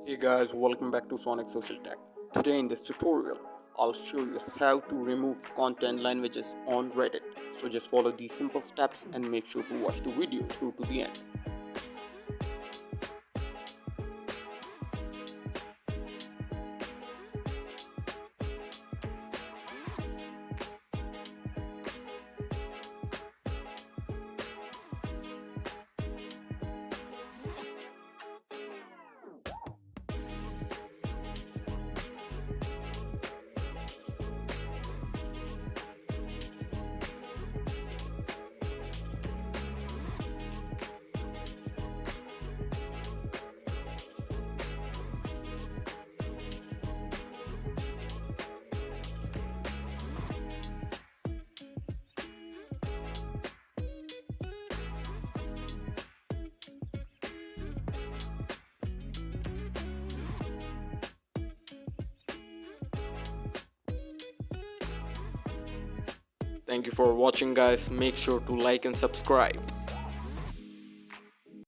Hey guys, welcome back to Sonic Social Tech. Today in this tutorial, I'll show you how to remove content languages on Reddit. So just follow these simple steps and make sure to watch the video through to the end. Thank you for watching guys. Make sure to like and subscribe.